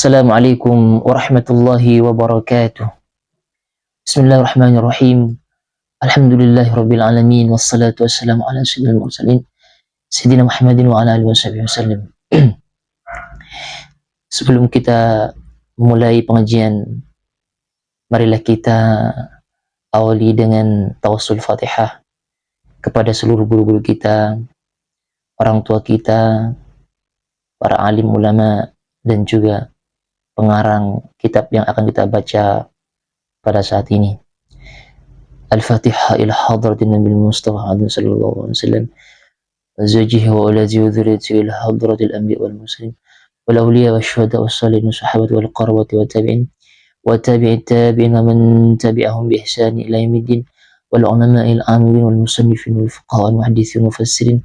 Assalamualaikum warahmatullahi wabarakatuh. Bismillahirrahmanirrahim. Alhamdulillahirabbil alamin wassalatu wassalamu ala sayyidil mursalin sayyidina Muhammadin wa ala alihi wasallam. Sebelum kita mulai pengajian, marilah kita awali dengan tawassul Fatihah kepada seluruh guru-guru kita, orang tua kita, para alim ulama dan juga pengarang kitab yang akan kita baca pada saat ini. Al-Fatihah ila hadratin Nabi Mustafa sallallahu alaihi wasallam wa zawjihi wa auladihi wa dhurriyyatihi ila hadratil anbiya wal mursalin wal awliya wasyuhada wassalihin wassahabati wal qarabati wat tabi'in wa tabi'it tabi'in wa man tabi'ahum bi ihsan ila yaumiddin wal ulama'il amilin wal musannifin wal fuqaha wal muhaddithin wa mufassirin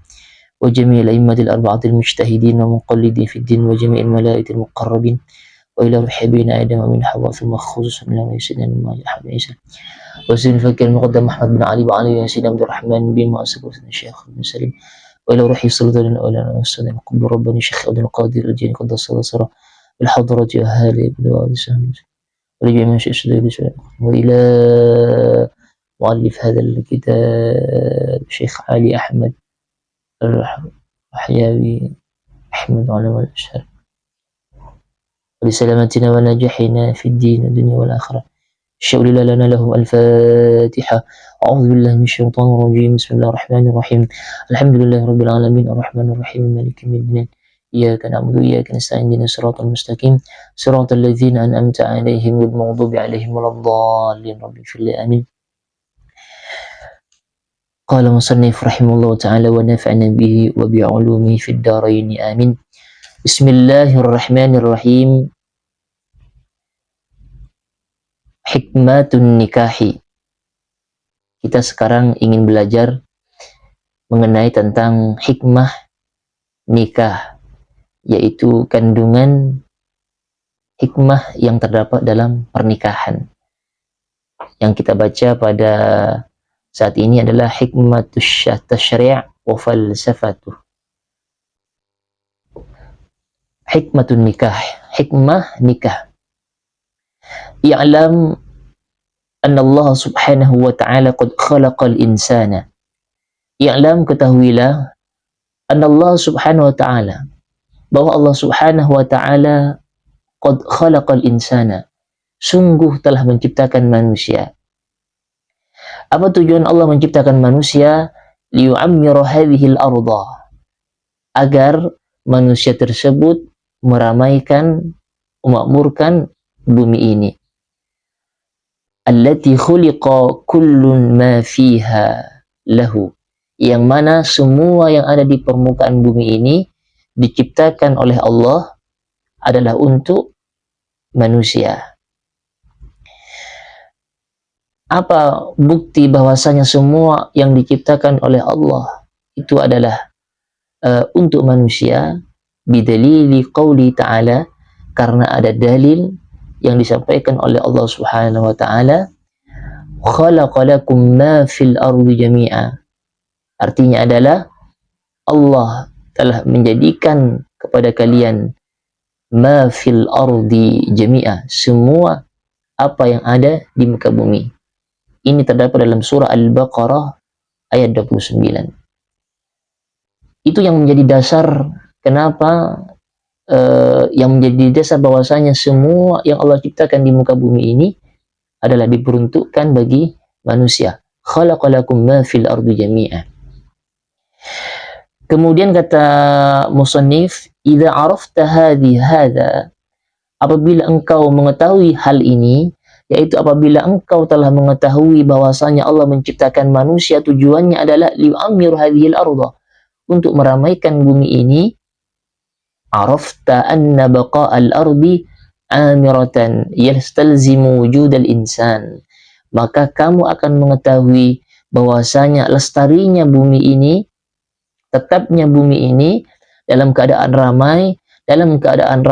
wa jami'il a'immatil arba'atil mujtahidin wa muqallidin fid din wa jami'il malaikatil muqarrabin وإلى رحبين آدم من حواء ثم خصوصا إلى سيدنا محمد عيسى وسيدنا الفكر المقدم أحمد بن علي وعلي سيدنا عبد الرحمن بن مؤسس وسيدنا الشيخ بن سليم وإلى روحي السلطان الأولى والسلام قبل ربنا الشيخ عبد القادر الجيني قدس الله سره بالحضرة أهالي بدوام السهم ورجع من شيء وإلى مؤلف هذا الكتاب الشيخ علي أحمد الحياوي أحمد علم الأشهر ولسلامتنا ونجاحنا في الدين والدنيا والآخرة. الشاء لنا لهم الفاتحة. أعوذ بالله من الشيطان الرجيم. بسم الله الرحمن الرحيم. الحمد لله رب العالمين الرحمن الرحيم مالك يوم الدين إياك نعبد وإياك نستعين اهدنا الصراط المستقيم صراط الذين أنعمت عليهم غير المغضوب عليهم ولا الضالين رب اغفر لي آمين. قال المصنف رحمه الله تعالى ونفعنا به وبعلومه في الدارين آمين. Bismillahirrahmanirrahim. Hikmatun nikahi. Kita sekarang ingin belajar mengenai tentang hikmah nikah, yaitu kandungan hikmah yang terdapat dalam pernikahan. Yang kita baca pada saat ini adalah hikmatus tasyri' wa falsafatuh. Hikmatun nikah, hikmah nikah. I'lam anna Allah subhanahu wa ta'ala qad khalaqal insana. I'lam, ketahuilah, anna Allah subhanahu wa ta'ala, bahwa Allah subhanahu wa ta'ala qad khalaqal insana, sungguh telah menciptakan manusia. Apa tujuan Allah menciptakan manusia? Liyu'ammira hadhil arda, agar manusia tersebut meramaikan, memakmurkan bumi ini. Allati khuliqa kullun ma fiha lahu, yang mana semua yang ada di permukaan bumi ini diciptakan oleh Allah adalah untuk manusia. Apa bukti bahwasanya semua yang diciptakan oleh Allah itu adalah untuk manusia? Bidalili qawli ta'ala, karena ada dalil yang disampaikan oleh Allah subhanahu wa ta'ala, khalaqalakum ma fil ardi jami'a, artinya adalah Allah telah menjadikan kepada kalian ma fil ardi jami'a, semua apa yang ada di muka bumi. Ini terdapat dalam surah Al-Baqarah ayat 29. Itu yang menjadi dasar kenapa yang menjadi dasar bahwasanya semua yang Allah ciptakan di muka bumi ini adalah diperuntukkan bagi manusia. Khalaqalakum ma fil ardi jami'a. Kemudian kata musannif, idza arafta hadha, apabila engkau mengetahui hal ini, yaitu apabila engkau telah mengetahui bahwasanya Allah menciptakan manusia tujuannya adalah li'amir hadhil arda, untuk meramaikan bumi ini. Arafta anna baqa'al ardi amiratan yastalzimu wujudal insan, maka kamu akan mengetahui bahwasanya lestarinya bumi ini, tetapnya bumi ini dalam keadaan ramai, dalam keadaan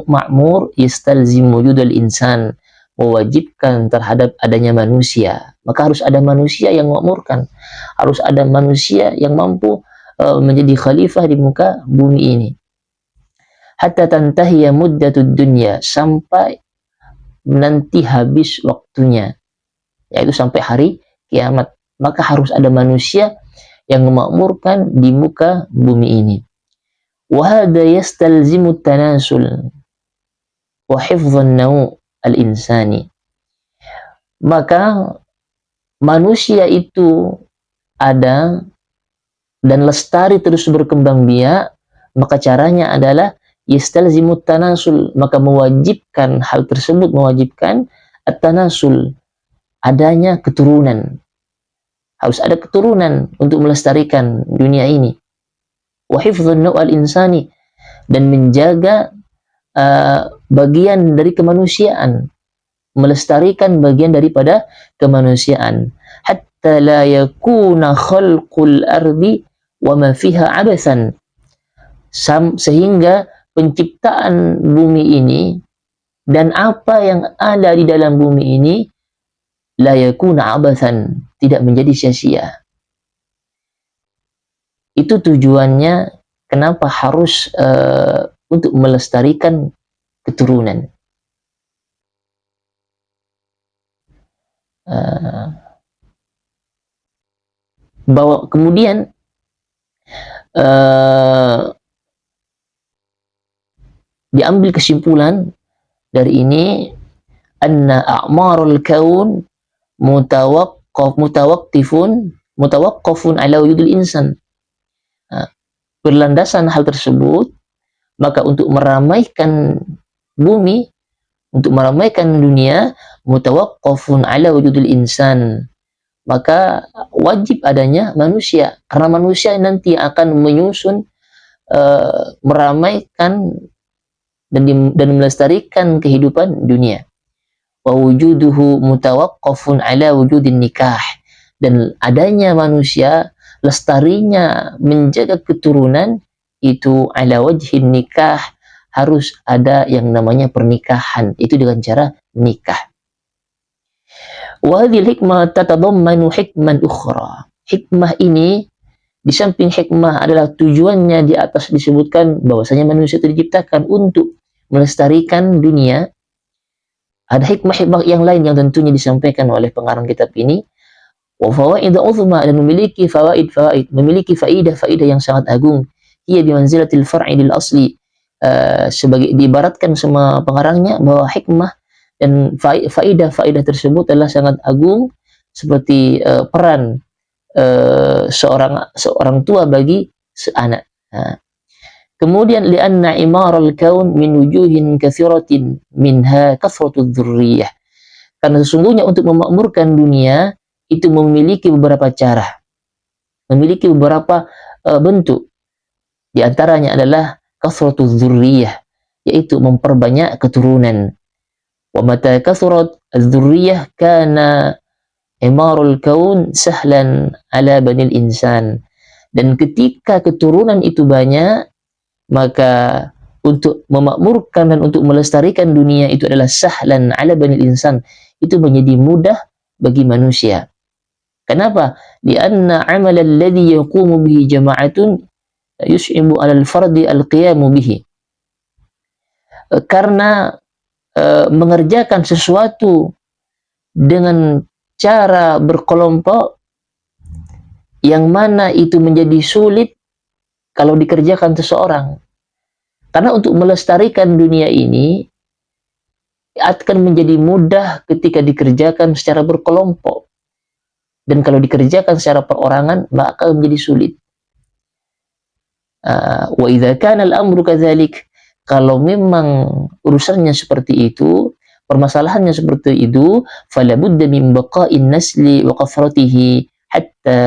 makmur, yastalzimu wujudal insan, mewajibkan terhadap adanya manusia. Maka harus ada manusia yang memakmurkan, harus ada manusia yang mampu menjadi khalifah di muka bumi ini. hatta tantahiya muddatud dunya, sampai nanti habis waktunya, yaitu sampai hari kiamat. Maka harus ada manusia yang memakmurkan di muka bumi ini. Wa hadha yastalzimu tanasul wa hifdhan naw' al-insani. Maka manusia itu ada dan lestari terus berkembang biak, maka caranya adalah yastalzimu tanasul, maka mewajibkan hal tersebut, mewajibkan at-tanasul, adanya keturunan. Harus ada keturunan untuk melestarikan dunia ini. Wa hifdhan naw' al-insani, dan menjaga bagian dari kemanusiaan, melestarikan bagian daripada kemanusiaan, hatta la yakuna khalqul ardi wa ma fiha abathan, sehingga penciptaan bumi ini dan apa yang ada di dalam bumi ini la yakuna abathan, tidak menjadi sia-sia. Itu tujuannya kenapa harus untuk melestarikan keturunan. Bahwa kemudian diambil kesimpulan dari ini, anna a'marul kaun mutawaqqafun ala wujudil insan. Berlandasan hal tersebut, maka untuk meramaikan bumi, untuk meramaikan dunia, mutawaqqafun ala wujudil insan, maka wajib adanya manusia, karena manusia nanti akan menyusun, meramaikan dan melestarikan kehidupan dunia. Wa wujuduhu mutawaqqafun ala wujudin nikah, dan adanya manusia, lestarinya menjaga keturunan itu ala wajhin nikah, harus ada yang namanya pernikahan, itu dengan cara nikah. Wa hadhil hikmah tatadammanu hikman ukhra. Hikmah ini, di samping hikmah adalah tujuannya di atas disebutkan bahwasanya manusia itu diciptakan untuk melestarikan dunia, ada hikmah-hikmah yang lain yang tentunya disampaikan oleh pengarang kitab ini. Wa fawaid uzma, dan memiliki fawaid, memiliki faidah yang sangat agung. Ia bimanzilatil far'i lil asli, sebagai diibaratkan sama pengarangnya bahwa hikmah dan faidah tersebut adalah sangat agung, seperti peran seorang tua bagi anak. Kemudian li'anna imaral kaun min wujuhin katsiratin minha kathratud dzurriyyah, karena sesungguhnya untuk memakmurkan dunia itu memiliki beberapa cara, memiliki beberapa bentuk. Di antaranya adalah kathratuz dzurriyyah, yaitu memperbanyak keturunan. Wa mata kathrat az-dzurriyyah kana imarul kaun sahlan ala banil insan, dan ketika keturunan itu banyak, maka untuk memakmurkan dan untuk melestarikan dunia itu adalah sahlan ala banil insan, itu menjadi mudah bagi manusia. Kenapa? Lianna amal alladhi yaqumu bihi jama'atun yus'ibu 'ala al-fardi al-qiyamu bihi. Karena mengerjakan sesuatu dengan cara berkelompok, yang mana itu menjadi sulit kalau dikerjakan seseorang. Karena untuk melestarikan dunia ini akan menjadi mudah ketika dikerjakan secara berkelompok. Dan kalau dikerjakan secara perorangan, maka menjadi sulit. Wa idza kana al-amru kadzalik, kalau memang urusannya seperti itu, permasalahannya seperti itu, fala budda min baqa'in nasli wa qafratihi hatta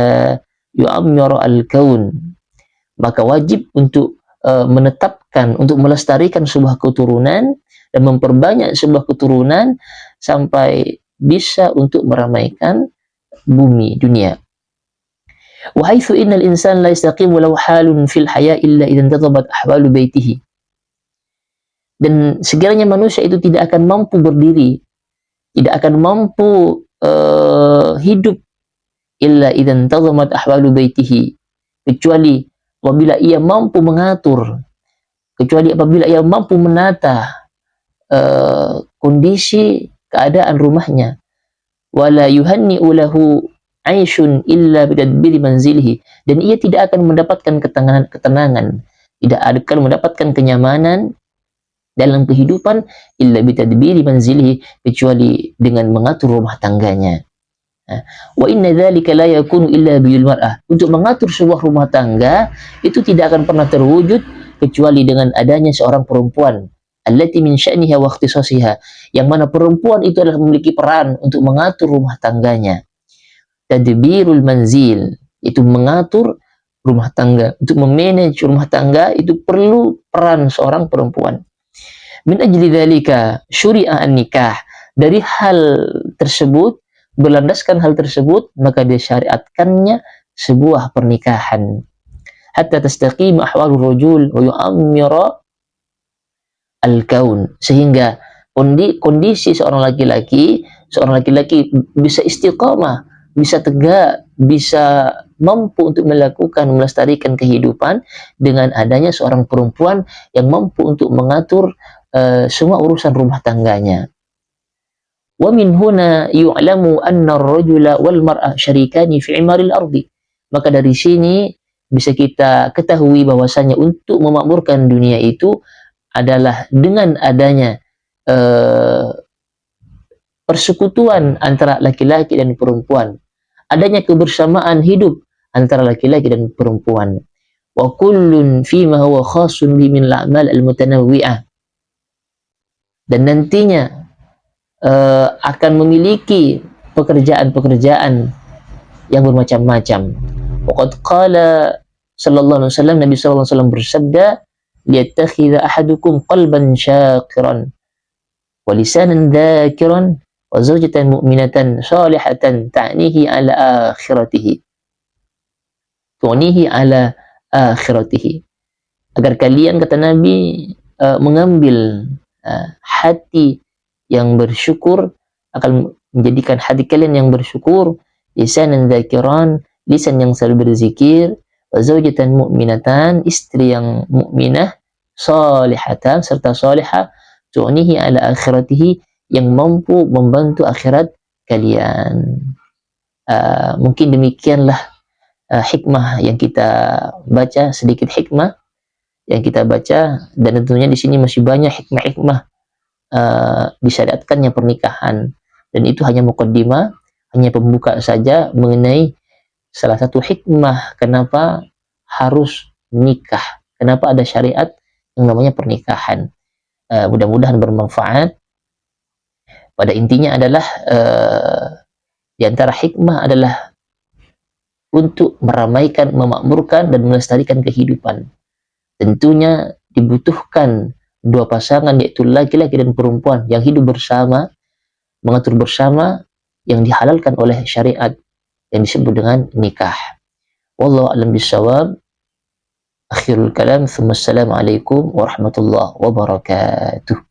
yu'ammira al-kaun. Maka wajib untuk menetapkan, untuk melestarikan sebuah keturunan dan memperbanyak sebuah keturunan sampai bisa untuk meramaikan bumi, dunia. Wa haitsu innal insan la yastaqimu lahu halun fil haya illa idza intadabat ahwalu baitihi. Dan sekiranya manusia itu tidak akan mampu berdiri, tidak akan mampu hidup illa idza intadamat ahwalu baitihi, kecuali apabila ia mampu mengatur kecuali apabila ia mampu menata kondisi keadaan rumahnya. Wala yuhanni'u lahu 'aishun illa bitadbiri manzilihi, dan ia tidak akan mendapatkan ketenangan, tidak akan mendapatkan kenyamanan dalam kehidupan illa bitadbiri manzilihi, kecuali dengan mengatur rumah tangganya. Wa inna dzalika la yakunu illa bil mar'ah. Untuk mengatur sebuah rumah tangga itu tidak akan pernah terwujud kecuali dengan adanya seorang perempuan, allati min sya'niha wa ikhtisasiha, yang mana perempuan itu adalah memiliki peran untuk mengatur rumah tangganya. Tadbirul manzil, itu mengatur rumah tangga, untuk memanage rumah tangga itu perlu peran seorang perempuan. Min ajli dzalika syuri'a an-nikah, dari hal tersebut, berlandaskan hal tersebut, maka disyariatkannya sebuah pernikahan. Hatta tastaqim ahwalur rajul wa yu'ammira al-kaun, sehingga kondisi seorang laki-laki bisa istiqamah, bisa tegak, bisa mampu untuk melestarikan kehidupan dengan adanya seorang perempuan yang mampu untuk mengatur semua urusan rumah tangganya. Wa min huna yu'lamu anna ar-rajula wal mar'ah syarikani fi 'imaril ardi. Maka dari sini bisa kita ketahui bahwasanya untuk memakmurkan dunia itu adalah dengan adanya persekutuan antara laki-laki dan perempuan, adanya kebersamaan hidup antara laki-laki dan perempuan. Wa kullun fima huwa khasun bi min al-a'mal al-mutanawwi'ah, dan nantinya akan memiliki pekerjaan-pekerjaan yang bermacam-macam. Waqad qala sallallahu alaihi wasallam, Nabi sallallahu alaihi wasallam bersabda, liyattakhidha ahadukum qalban syakiran wa lisanan dhakiran wa zawjatan mu'minatan salihatan ta'nihi ala akhiratihi. Agar kalian, kata Nabi, mengambil hati yang bersyukur, akan menjadikan hati kalian yang bersyukur, lisanan dzakiran, lisan yang selalu berzikir, wa zaujatan mu'minatan, istri yang mukminah, salihatan, serta salihah, tu'nihi ala akhiratihi, yang mampu membantu akhirat kalian. Mungkin demikianlah hikmah yang kita baca, sedikit hikmah yang kita baca, dan tentunya di sini masih banyak hikmah-hikmah disyariatkannya pernikahan, dan itu hanya muqaddimah, hanya pembuka saja mengenai salah satu hikmah kenapa harus menikah, kenapa ada syariat yang namanya pernikahan. Mudah-mudahan bermanfaat. Pada intinya adalah di antara hikmah adalah untuk meramaikan, memakmurkan, dan melestarikan kehidupan. Tentunya dibutuhkan dua pasangan, yaitu laki-laki dan perempuan yang hidup bersama, mengatur bersama, yang dihalalkan oleh syariat yang disebut dengan nikah. Wallahu a'lam bishawab. Akhirul kalam, tsumma assalamu alaikum warahmatullahi wabarakatuh.